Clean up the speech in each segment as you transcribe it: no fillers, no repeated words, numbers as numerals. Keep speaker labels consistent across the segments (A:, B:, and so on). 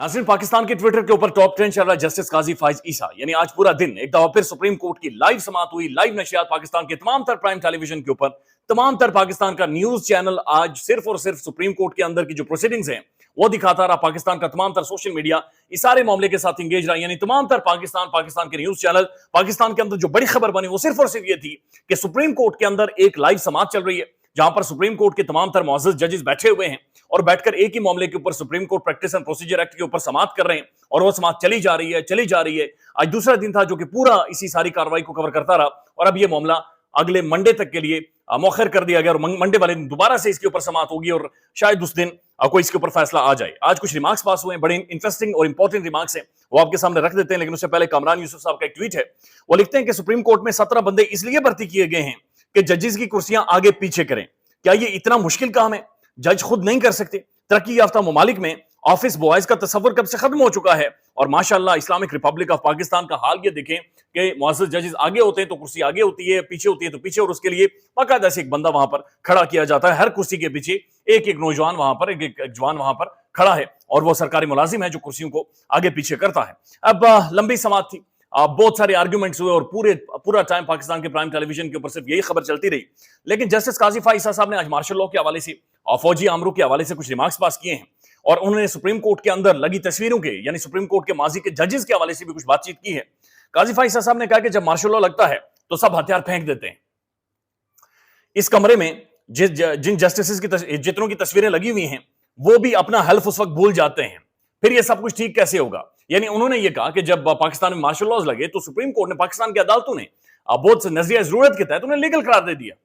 A: नाज़रीन, पाकिस्तान के ट्विटर के ऊपर टॉप ट्रेंड चल रहा है जस्टिस काजी फाइज ईसा। यानी आज पूरा दिन एक दफा फिर सुप्रीम कोर्ट की लाइव समाअत हुई, लाइव नशियात पाकिस्तान के तमाम तर प्राइम टेलीविजन के ऊपर, तमाम तर पाकिस्तान का न्यूज चैनल आज सिर्फ और सिर्फ सुप्रीम कोर्ट के अंदर की जो प्रोसीडिंग्स हैं वो दिखाता रहा। पाकिस्तान का तमाम तर सोशल मीडिया इस सारे मामले के साथ इंगेज रहा। यानी तमाम तर पाकिस्तान के न्यूज चैनल, पाकिस्तान के अंदर जो बड़ी खबर बनी वो सिर्फ और सिर्फ ये थी कि सुप्रीम कोर्ट के अंदर एक लाइव समाअत चल रही है जहां पर सुप्रीम कोर्ट के तमाम तर मुअज़्ज़ज़ जजेस बैठे हुए हैं और बैठकर एक ही मामले के ऊपर supreme court practice and procedure act के ऊपर समाअत कर रहे हैं। और वो समाअत चली जा रही है। आज दूसरा दिन था जो कि पूरा इसी सारी कार्रवाई को कवर करता रहा और अब ये मामला अगले मंडे तक के लिए मौखर कर दिया गया और मंडे वाले दिन दोबारा से इसके ऊपर समाअत होगी और शायद उस दिन कोई इसके ऊपर फैसला आ जाए। आज कुछ रिमार्क्स पास हुए हैं, बड़े इंटरेस्टिंग और इंपॉर्टेंट रिमार्क्स हैं, वो आपके सामने रख देते हैं। लेकिन उससे पहले कामरान यूसुफ साहब का एक ट्वीट है, वो लिखते हैं कि सुप्रीम कोर्ट में 17 बंदे इसलिए भर्ती किए गए हैं कि जजेस की कुर्सियां आगे पीछे करें। क्या ये इतना मुश्किल काम है? जज खुद नहीं कर सकते? तरक्की याफ्ता ममालिक में ऑफिस बॉयज का तस्वर कब से खत्म हो चुका है और माशाअल्लाह इस्लामिक रिपब्लिक ऑफ पाकिस्तान का हाल ये देखें कि मुअज़्ज़ज़ जजेस आगे होते हैं तो कुर्सी आगे होती है, पीछे होती है तो पीछे, और उसके लिए बाकायदा से एक बंदा वहां पर खड़ा किया जाता है। हर कुर्सी के पीछे एक एक नौजवान वहां पर, एक जवान वहां पर खड़ा है और वो सरकारी मुलाजिम है जो कुर्सियों को आगे पीछे करता है। अब लंबी समाअत थी, बहुत सारे आर्ग्यूमेंट्स हुए और पूरा टाइम पाकिस्तान के प्राइम टेलीविजन के ऊपर सिर्फ यही खबर चलती रही। लेकिन जस्टिस काजी फाइज ईसा साहब ने आज मार्शल लॉ के हवाले से और फौजी आमरों के हवाले से कुछ रिमार्क्स पास किए हैं और उन्होंने सुप्रीम कोर्ट के अंदर लगी तस्वीरों के, यानी सुप्रीम कोर्ट के माजी के जजेस के हवाले से भी कुछ बातचीत की है। काजी फाइज ईसा साहब ने कहा कि जब मार्शल लॉ लगता है तो सब हथियार फेंक देते हैं। इस कमरे में जिन जस्टिस की जितनों की तस्वीरें लगी हुई हैं वो भी अपना हल्फ उस वक्त भूल जाते हैं। फिर ये सब कुछ ठीक कैसे होगा? यानी उन्होंने ये कहा कि जब पाकिस्तान में मार्शल लॉज लगे तो सुप्रीम कोर्ट ने, पाकिस्तान की अदालतों ने बहुत से नजरिया जरूरत के तहत उन्हें लीगल करार दे दिया।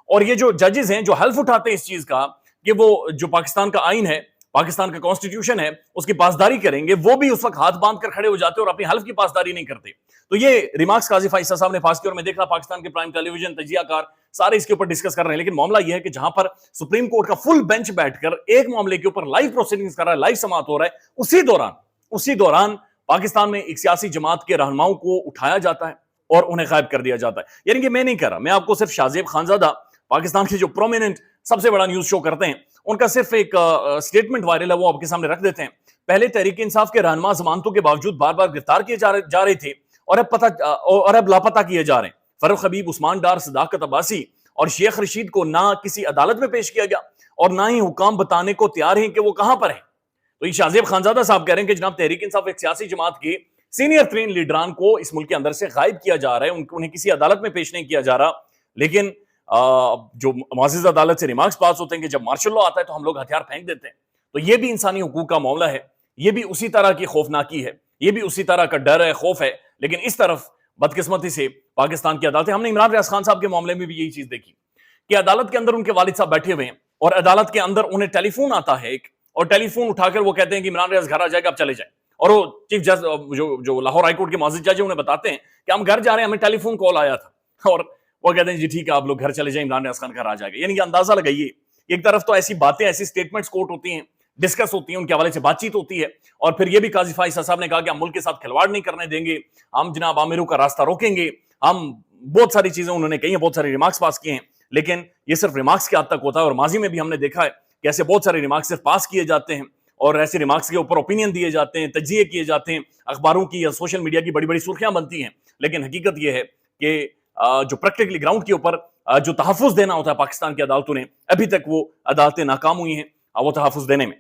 A: और ये जो जजेस हैं जो हल्फ उठाते हैं इस चीज का कि वो जो पाकिस्तान का आइन है, पाकिस्तान का कॉन्स्टिट्यूशन है, उसकी पासदारी करेंगे, वो भी उस वक्त हाथ बांध कर खड़े हो जाते हैं और अपनी हल्फ की पासदारी नहीं करते। तो ये रिमार्क्स काजी फाइज ईसा साहब ने पास किया और मैं देख रहा पाकिस्तान के प्राइम टेलीविजन, तजियाकार सारे इसके ऊपर डिस्कस कर रहे हैं। लेकिन मामला यह है कि जहां पर सुप्रीम कोर्ट का फुल बेंच बैठकर एक मामले के ऊपर लाइव प्रोसीडिंग्स कर रहा है, लाइव समाअत हो रहा है, उसी दौरान पाकिस्तान में एक सियासी जमात के रहनुमाओं को उठाया जाता है और उन्हें गायब कर दिया जाता है। यानी कि मैं नहीं कर रहा, मैं आपको सिर्फ शाहजेब खानजादा, पाकिस्तान के जो प्रोमिनेंट सबसे बड़ा न्यूज शो करते हैं, उनका सिर्फ एक स्टेटमेंट वायरल है, वो आपके सामने रख देते हैं। पहले तहरीक इंसाफ के रहनुमा जमानतों के बावजूद बार बार गिरफ्तार किए जा रहे थे और अब लापता किए जा रहे हैं। फरूख हबीब, उस्मान डार, सदाकत अब्बासी और शेख रशीद को ना किसी अदालत में पेश किया गया और ना ही हुकाम बताने को तैयार हैं कि वो कहां पर है। तो ये शाहजेब खानजादा साहब कह रहे हैं कि जनाब तहरीक इंसाफ एक सियासी जमात के सीनियर तरीन लीडरान को इस मुल्क के अंदर से गायब किया जा रहा है, उन्हें किसी अदालत में पेश नहीं किया जा रहा। लेकिन जो मुअज़्ज़ज़ अदालत से रिमार्क्स पास होते हैं कि जब मार्शल लॉ आता है तो हम लोग हथियार फेंक देते हैं। तो ये भी इंसानी हुकूक का मामला है, ये भी उसी तरह की खौफनाकी है, ये भी उसी तरह का डर है, खौफ है। लेकिन इस तरफ बदकिस्मती से पाकिस्तान की अदालतें, हमने इमरान रियाज खान साहब के मामले में भी यही चीज देखी कि अदालत के अंदर उनके वालिद साहब बैठे हुए हैं और अदालत के अंदर उन्हें टेलीफोन आता है एक, और टेलीफोन उठाकर वो कहते हैं कि इमरान रियाज घर आ जाएगा, आप चले जाए। और वो चीफ जज जो लाहौर हाईकोर्ट के मुअज़्ज़ज़ जज है उन्हें बताते हैं कि हम घर जा रहे हैं, हमें टेलीफोन कॉल आया था और वो कहते हैं जी ठीक है आप लोग घर चले जाए, इमरान रियाज खान घर आ जाएगा। यानी कि अंदाजा लगाइए, एक तरफ तो ऐसी बातें, ऐसी स्टेटमेंट्स कोर्ट होती हैं, डिस्कस होती है, उनके हवाले से बातचीत होती है, और फिर ये भी काजी फाइज ईसा साहब ने कहा कि हम मुल्क के साथ खिलवाड़ नहीं करने देंगे, हम जनाब आमिरों का रास्ता रोकेंगे, हम बहुत सारी चीजें उन्होंने कही हैं, बहुत सारे रिमार्क्स पास किए हैं। लेकिन ये सिर्फ रिमार्क्स के हद तक होता है और माजी में भी हमने देखा है कि ऐसे बहुत सारे रिमार्क्स सिर्फ पास किए जाते हैं और ऐसे रिमार्क्स के ऊपर ओपिनियन दिए जाते हैं, तज्जिए किए जाते हैं, अखबारों की या सोशल मीडिया की बड़ी बड़ी सुर्खियां बनती हैं। लेकिन हकीकत यह है कि जो प्रैक्टिकली ग्राउंड के ऊपर जो तहफ़्फ़ुज़ देना होता है पाकिस्तान की अदालतों ने, अभी तक वो अदालतें नाकाम हुई हैं वो तहफ़्फ़ुज़ देने में।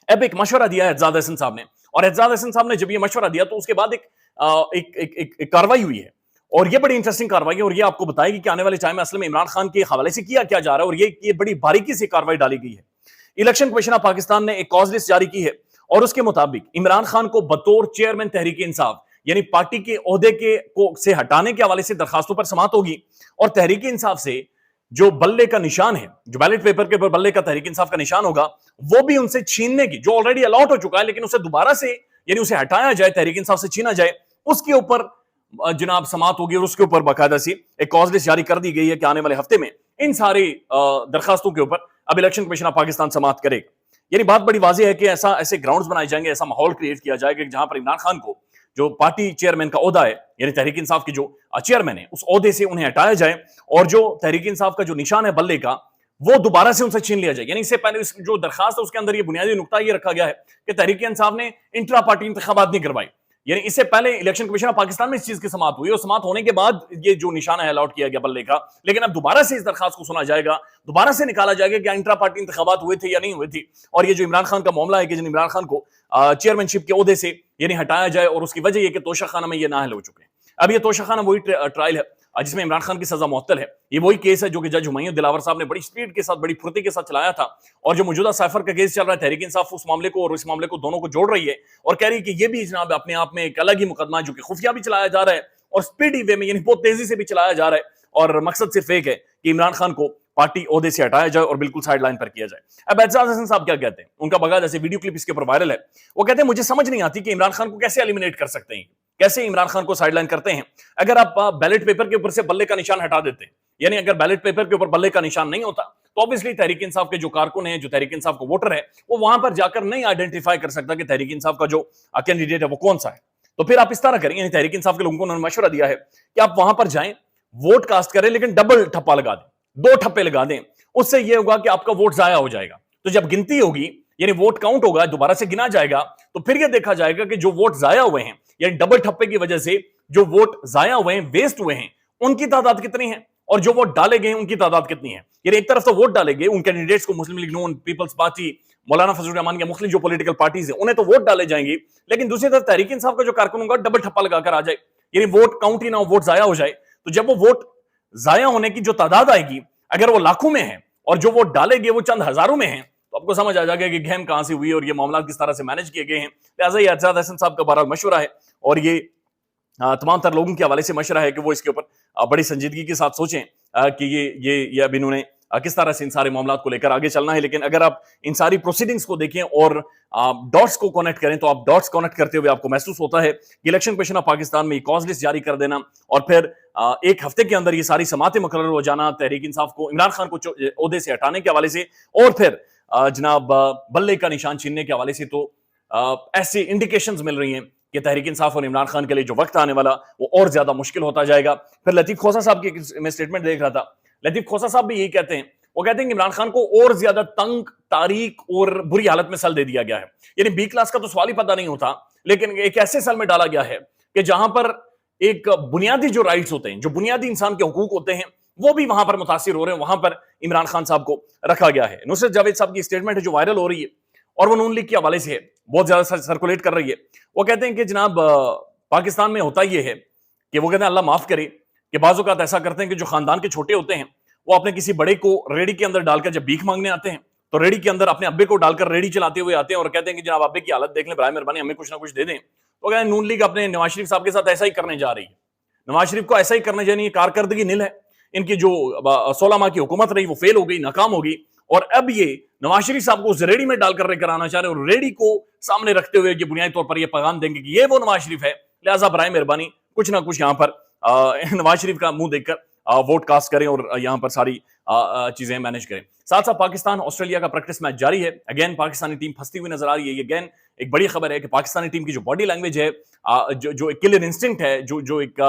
A: अब एक मशवरा दिया है एजाज हसन साहब ने, और एजाज हसन साहब ने जब ये मशवरा दिया तो उसके बाद एक कार्रवाई हुई है और ये बड़ी इंटरेस्टिंग कार्रवाई है और ये आपको बताएगी कि आने वाले टाइम में असल में इमरान खान के हवाले से किया क्या जा रहा है। और ये बड़ी बारीकी से कार्रवाई डाली गई है। इलेक्शन कमीशन ऑफ पाकिस्तान ने एक कॉज लिस्ट जारी की है और उसके मुताबिक इमरान खान को बतौर चेयरमैन तहरीक इंसाफ, यानी पार्टी के ओहदे से हटाने के हवाले से दरखास्तों पर समाअत होगी और तहरीक इंसाफ से जो बल्ले का निशान है, जो बैलेट पेपर के ऊपर बल्ले का तहरीक इंसाफ का निशान होगा, वो भी उनसे छीनने की, जो ऑलरेडी अलॉट हो चुका है लेकिन उसे दोबारा से, यानी उसे हटाया जाए, तहरीक इंसाफ से छीना जाए, उसके ऊपर जनाब समाअत होगी और उसके ऊपर बाकायदा सी एक कॉज लिस्ट जारी कर दी गई है कि आने वाले हफ्ते में इन सारी दरखास्तों के ऊपर अब इलेक्शन कमीशन ऑफ पाकिस्तान समाअत करेगा। यानी बात बड़ी वाज़ेह है कि ऐसे ग्राउंड्स बनाए जाएंगे, ऐसा माहौल क्रिएट किया जाएगा जहां पर इमरान खान को जो पार्टी चेयरमैन का ओहदा है, यानी तहरीक इंसाफ की जो चेयरमैन है, उस ओहदे से उन्हें हटाया जाए और जो तहरीक इंसाफ का जो निशान है बल्ले का, وہ دوبارہ سے ان سے چھین لیا جائے. یعنی اس سے پہلے جو درخواست ہے اس کے اندر یہ بنیادی نقطہ یہ رکھا گیا ہے کہ تحریک انصاف نے انٹرا پارٹی انتخابات نہیں کروائی. یعنی اس سے پہلے الیکشن کمیشن آف پاکستان میں اس چیز کی سماعت ہوئی اور سماعت ہونے کے بعد یہ جو نشانہ ہے الاٹ کیا گیا بلے کا. لیکن اب دوبارہ سے اس درخواست کو سنا جائے گا, دوبارہ سے نکالا جائے گا کہ انٹرا پارٹی انتخابات ہوئے تھے یا نہیں ہوئے تھے. اور یہ جو عمران خان کا معاملہ ہے کہ جن عمران خان کو چیئرمین شپ کے عہدے سے یعنی ہٹایا جائے, اور اس کی وجہ یہ کہ توشہ خانہ میں یہ نااہل ہو چکے ہیں. اب یہ توشہ خانہ وہی ٹرائل ہے جس میں عمران خان کی سزا معطل ہے. یہ وہی کیس ہے جو کہ جج ہمایوں دلاور صاحب نے بڑی سپیڈ کے ساتھ, بڑی پھرتی کے ساتھ چلایا تھا. اور جو موجودہ سائفر کا کیس چل رہا ہے, تحریک انصاف اس معاملے کو اور اس معاملے کو دونوں کو جوڑ رہی ہے اور کہہ رہی ہے کہ یہ بھی جناب اپنے آپ میں ایک الگ ہی مقدمہ جو کہ خفیہ بھی چلایا جا رہا ہے اور سپیڈی وے میں یعنی بہت تیزی سے بھی چلایا جا رہا ہے. اور مقصد صرف ایک ہے کہ عمران خان کو پارٹی عہدے سے ہٹایا جائے اور بالکل سائیڈ لائن پر کیا جائے. اب اعجاز حسن صاحب کیا کہتے ہیں, ان کا بغا جیسے ویڈیو کلپ اس کے اوپر وائرل ہے. وہ کہتے ہیں مجھے سمجھ نہیں آتی کہ عمران خان کو کیسے ایلیمینیٹ کر سکتے ہیں, کیسے عمران خان کو سائیڈ لائن کرتے ہیں. اگر آپ بیلٹ پیپر کے اوپر سے بلے کا نشان ہٹا دیتے, یعنی اگر بیلٹ پیپر کے اوپر بلے کا نشان نہیں ہوتا تو obviously تحریک انصاف کے جو کارکن ہیں, جو تحریک انصاف کو ووٹر ہے, وہ وہاں پر جا کر نہیں آئیڈینٹیفائی کر سکتا کہ تحریک انصاف کا جو کینڈیڈیٹ ہے وہ کون سا ہے. تو پھر آپ اس طرح کریں, یعنی تحریک انصاف کے لوگوں کو انہوں نے مشورہ دیا ہے کہ آپ وہاں پر جائیں, ووٹ کاسٹ کریں, لیکن ڈبل ٹھپا لگا دیں, 2 ٹھپے لگا دیں. اس سے یہ ہوگا کہ آپ کا ووٹ ضائع ہو جائے گا. تو جب گنتی ہوگی یعنی ووٹ کاؤنٹ ہوگا, دوبارہ سے گنا جائے گا, تو پھر یہ دیکھا جائے گا کہ جو ووٹ ضائع ہوئے ہیں یعنی ڈبل ٹھپے کی وجہ سے جو ووٹ ضائع ہوئے ہیں, ویسٹ ہوئے ہیں, ان کی تعداد کتنی ہے اور جو ووٹ ڈالے گئے ہیں ان کی تعداد کتنی ہے. یعنی ایک طرف تو ووٹ ڈالے گئے ان کینڈیڈیٹس کو, مسلم لیگ نون, پیپلز پارٹی, مولانا فضل الرحمان یا مختلف جو پولیٹیکل پارٹیز ہیں انہیں تو ووٹ ڈالے جائیں گے, لیکن دوسری طرف تحریک انصاف کا جو کارکن ہوگا ڈبل ٹھپا لگا کر آ جائے, یعنی ووٹ کاؤنٹ ہی نہ ہو, ووٹ ضائع ہو جائے. تو جب وہ ووٹ ضائع ہونے کی جو تعداد آئے گی, اگر وہ لاکھوں میں ہے اور جو ووٹ ڈالے گئے وہ چند ہزاروں میں ہیں, تو آپ کو سمجھ آ جائے گا کہ گیم کہاں سے ہوئی اور یہ معاملات کس طرح سے مینج کیے گئے ہیں. لہٰذا یہ اعجاز حسن صاحب کا بہرحال مشورہ ہے اور یہ تمام تر لوگوں کے حوالے سے مشورہ ہے کہ وہ اس کے اوپر بڑی سنجیدگی کے ساتھ سوچیں کہ یہ اب انہوں نے کس طرح سے ان سارے معاملات کو لے کر آگے چلنا ہے. لیکن اگر آپ ان ساری پروسیڈنگز کو دیکھیں اور ڈاٹس کو کنیکٹ کریں تو آپ ڈاٹس کنیکٹ کرتے ہوئے آپ کو محسوس ہوتا ہے کہ الیکشن کمیشن آف پاکستان میں کاز لسٹ جاری کر دینا اور پھر ایک ہفتے کے اندر یہ ساری سماعتیں مقرر ہو جانا تحریک انصاف کو, عمران خان کو عہدے سے ہٹانے کے حوالے سے, اور پھر جناب بلے کا نشان چھیننے کے حوالے سے, تو ایسی انڈیکیشنز مل رہی ہیں کہ تحریک انصاف اور عمران خان کے لیے جو وقت آنے والا وہ اور زیادہ مشکل ہوتا جائے گا. پھر لطیف کھوسہ صاحب کی میں سٹیٹمنٹ دیکھ رہا تھا, لطیف کھوسہ صاحب بھی یہی کہتے ہیں, وہ کہتے ہیں کہ عمران خان کو اور زیادہ تنگ, تاریک اور بری حالت میں سیل دے دیا گیا ہے. یعنی بی کلاس کا تو سوال ہی پتہ نہیں ہوتا, لیکن ایک ایسے سیل میں ڈالا گیا ہے کہ جہاں پر ایک بنیادی جو رائٹس ہوتے ہیں, جو بنیادی انسان کے حقوق ہوتے ہیں, وہ بھی وہاں پر متاثر ہو رہے ہیں. وہاں پر عمران خان صاحب کو رکھا گیا ہے. نصرت جاوید صاحب کی سٹیٹمنٹ ہے جو وائرل ہو رہی ہے اور وہ نون لیگ کے حوالے سے ہے, بہت زیادہ سرکولیٹ کر رہی ہے. وہ کہتے ہیں کہ جناب پاکستان میں ہوتا یہ ہے کہ وہ کہتے ہیں اللہ معاف کرے کہ بعض اوقات ایسا کرتے ہیں کہ جو خاندان کے چھوٹے ہوتے ہیں وہ اپنے کسی بڑے کو ریڑی کے اندر ڈال کر جب بھیک مانگنے آتے ہیں تو ریڑی کے اندر اپنے ابے کو ڈال کر ریڑی چلاتے ہوئے آتے ہیں اور کہتے ہیں کہ جناب ابے کی حالت دیکھ لیں, برائے مہربانی ہمیں کچھ نہ کچھ دے دیں. تو کہتے ہیں نون لیگ اپنے نواز شریف صاحب کے ساتھ ایسا ہی کرنے جا رہی ہے. نواز شریف کو ایسا ہی کرنے جانی, کارکردگی نل ہے. ان کی جو 16 ماہ کی حکومت رہی وہ فیل ہو گئی, ناکام ہو گئی, اور اب یہ نواز شریف صاحب کو اس ریڑی میں ڈال کر کرانا چاہ رہے ہیں اور ریڑی کو سامنے رکھتے ہوئے یہ بنیادی طور پر یہ پیغام دیں گے کہ یہ وہ نواز شریف ہے, لہٰذا برائے مہربانی کچھ نہ کچھ یہاں پر نواز شریف کا منہ دیکھ کر ووٹ کاسٹ کریں اور یہاں پر ساری چیزیں مینج کریں. ساتھ ساتھ پاکستان آسٹریلیا کا پریکٹس میچ جاری ہے. اگین پاکستانی ٹیم پھنستی ہوئی نظر آ رہی ہے. یہ اگین ایک بڑی خبر ہے کہ پاکستانی ٹیم کی جو باڈی لینگویج ہے, جو ایک کلر انسٹنکٹ ہے, جو ایک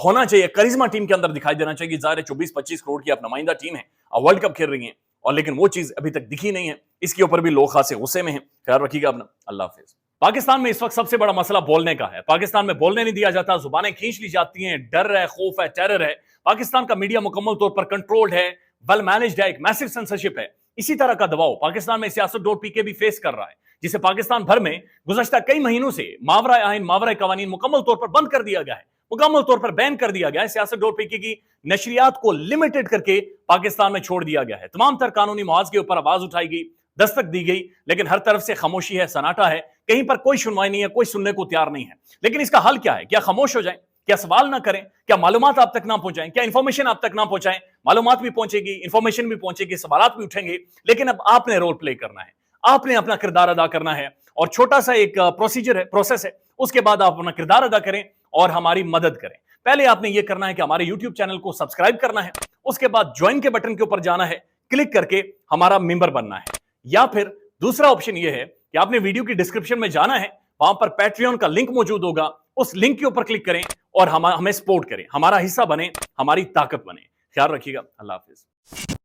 A: ہونا چاہیے, کرزما ٹیم کے اندر دکھائی دینا چاہیے. ظاہر ہے 24-25 کروڑ کی اب نمائندہ ٹیم ہے, ورلڈ کپ کھیل رہی ہیں, اور لیکن وہ چیز ابھی تک دکھی نہیں ہے. اس کے اوپر بھی لوگ خاصے غصے میں ہیں. خیال رکھیے گا اپنا. اللہ حافظ. پاکستان میں اس وقت سب سے بڑا مسئلہ بولنے کا ہے. پاکستان میں بولنے نہیں دیا جاتا, زبانیں کھینچ لی جاتی ہیں, ڈر ہے, خوف ہے, ٹیرر ہے. پاکستان کا میڈیا مکمل طور پر کنٹرولڈ ہے, ویل مینجڈ ہے, ایک میسو سینسرشپ ہے. اسی طرح کا دباؤ پاکستان میں سیاست ڈور پی کے بھی فیس کر رہا ہے, جسے پاکستان بھر میں گزشتہ کئی مہینوں سے ماورائے آئین, ماورائے قوانین مکمل طور پر بند کر دیا گیا ہے, مکمل طور پر بین کر دیا گیا ہے. سیاست ڈور پی کی نشریات کو لمیٹڈ کر کے پاکستان میں چھوڑ دیا گیا ہے. تمام تر قانونی مواد کے اوپر آواز اٹھائی گئی, دستک دی گئی, لیکن ہر طرف سے خاموشی ہے, سناٹا ہے, کہیں پر کوئی سنوائی نہیں ہے, کوئی سننے کو تیار نہیں ہے. لیکن اس کا حل کیا ہے؟ کیا خاموش ہو جائیں؟ کیا سوال نہ کریں؟ کیا معلومات آپ تک نہ پہنچائیں؟ کیا انفارمیشن آپ تک نہ پہنچائیں؟ معلومات بھی پہنچے گی, انفارمیشن بھی پہنچے گی, سوالات بھی اٹھیں گے, لیکن اب آپ نے رول پلے کرنا ہے, آپ نے اپنا کردار ادا کرنا ہے. اور چھوٹا سا ایک پروسیجر ہے, پروسیس ہے, اس کے بعد آپ اپنا کردار ادا کریں اور ہماری مدد کریں. پہلے آپ نے یہ کرنا ہے کہ ہمارے یوٹیوب چینل کو سبسکرائب کرنا ہے, اس کے بعد جوائن کے بٹن کے اوپر جانا ہے, کلک کر کے ہمارا ممبر بننا ہے. یا پھر دوسرا آپشن یہ ہے کہ آپ نے ویڈیو کی ڈسکرپشن میں جانا ہے, وہاں پر پیٹریون کا لنک موجود ہوگا, اس لنک کے اوپر کلک کریں اور ہمیں سپورٹ کریں, ہمارا حصہ بنیں, ہماری طاقت بنیں. خیال رکھیے گا. اللہ حافظ.